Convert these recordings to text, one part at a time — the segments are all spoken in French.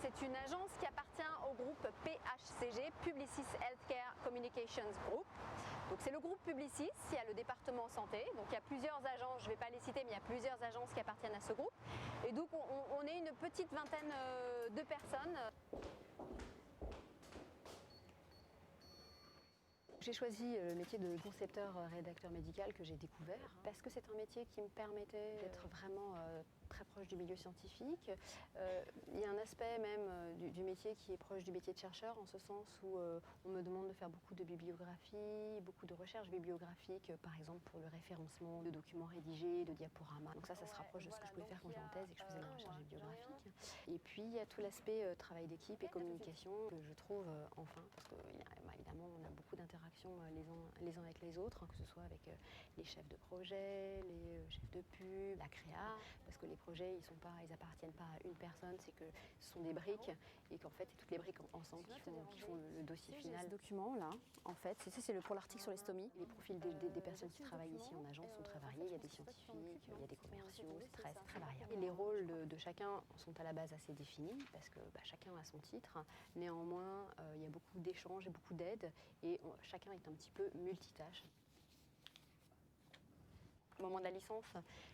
c'est une agence qui appartient au groupe PHCG, Publicis Healthcare Communications Group. Donc c'est le groupe Publicis, il y a le département santé, donc il y a plusieurs agences, je ne vais pas les citer, mais il y a plusieurs agences qui appartiennent à ce groupe. Et donc on est une petite vingtaine de personnes. J'ai choisi le métier de concepteur-rédacteur médical que j'ai découvert parce que c'est un métier qui me permettait d'être vraiment très proche du milieu scientifique. Il y a un aspect même du métier qui est proche du métier de chercheur, en ce sens où on me demande de faire beaucoup de bibliographie, beaucoup de recherches bibliographiques, par exemple pour le référencement de documents rédigés, de diaporamas. Donc ça se rapproche de ce que je pouvais faire quand j'étais en thèse et que je faisais de la recherche bibliographique. Et puis il y a tout l'aspect travail d'équipe et communication que je trouve enfin, parce qu'évidemment on a beaucoup d'interactions les uns avec les autres, que ce soit avec les chefs de projet, les chefs de pub, la créa, parce que les projets ils appartiennent pas à une personne, c'est que ce sont des briques et qu'en fait c'est toutes les briques ensemble qui font le dossier final. Ce document là, en fait, c'est pour l'article sur les stomies. Les profils des personnes qui travaillent ici en agence sont très variés. Il y a des scientifiques, il y a des commerciaux, c'est très variable. Et les rôles de chacun sont à la base assez définis parce que chacun a son titre. Néanmoins, il y a beaucoup d'échanges et beaucoup d'aides et chacun est un petit peu multitâche. Au moment de la licence,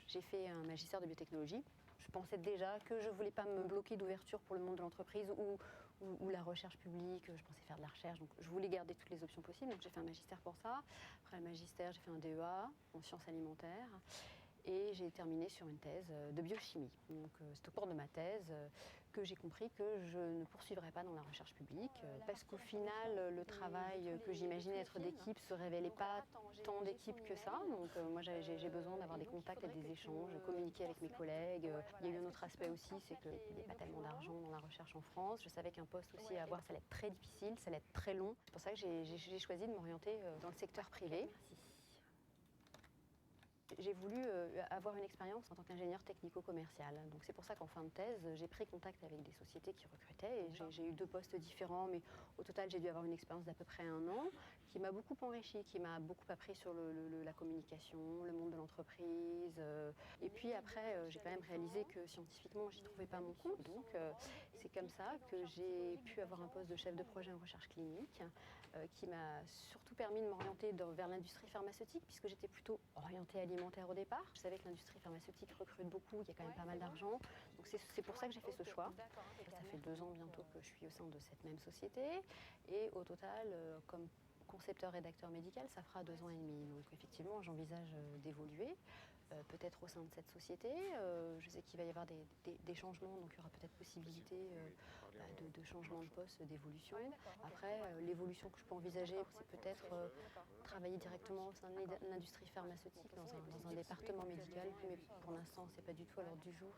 j'ai fait un magistère de biotechnologie. Je pensais déjà que je ne voulais pas me bloquer d'ouverture pour le monde de l'entreprise ou la recherche publique. Je pensais faire de la recherche, donc je voulais garder toutes les options possibles. Donc j'ai fait un magistère pour ça. Après le magistère, j'ai fait un DEA en sciences alimentaires. Et j'ai terminé sur une thèse de biochimie. Donc c'est au cours de ma thèse que j'ai compris que je ne poursuivrais pas dans la recherche publique parce qu'au final, le travail que j'imaginais être d'équipe ne se révélait pas tant d'équipe que ça. Donc moi j'ai besoin d'avoir des contacts et des échanges, communiquer avec mes collègues. Il y a eu un autre aspect aussi, c'est qu'il n'y a pas tellement d'argent dans la recherche en France. Je savais qu'un poste aussi à avoir, ça allait être très difficile, ça allait être très long. C'est pour ça que j'ai choisi de m'orienter dans le secteur privé. Merci. J'ai voulu avoir une expérience en tant qu'ingénieur technico-commercial. Donc c'est pour ça qu'en fin de thèse, j'ai pris contact avec des sociétés qui recrutaient. Et j'ai eu 2 postes différents, mais au total, j'ai dû avoir une expérience d'à peu près 1 an, qui m'a beaucoup enrichi, qui m'a beaucoup appris sur la communication, le monde de l'entreprise. Et puis après, j'ai quand même réalisé que scientifiquement, j'y trouvais pas mon compte. Donc c'est comme ça que j'ai pu avoir un poste de chef de projet en recherche clinique, qui m'a surtout permis de m'orienter vers l'industrie pharmaceutique, puisque j'étais plutôt orientée alimentaire au départ. Je savais que l'industrie pharmaceutique recrute beaucoup, il y a quand même pas mal d'argent. Donc c'est pour ça que j'ai fait ce choix. Ça fait 2 ans bientôt que je suis au sein de cette même société. Et au total, comme concepteur-rédacteur médical, ça fera 2 ans et demi. Donc effectivement, j'envisage d'évoluer, peut-être au sein de cette société. Je sais qu'il va y avoir des changements, donc il y aura peut-être possibilité de changement de poste, d'évolution. Après, l'évolution que je peux envisager, c'est peut-être travailler directement au sein de l'industrie pharmaceutique, dans un département médical, mais pour l'instant, c'est pas du tout à l'ordre du jour.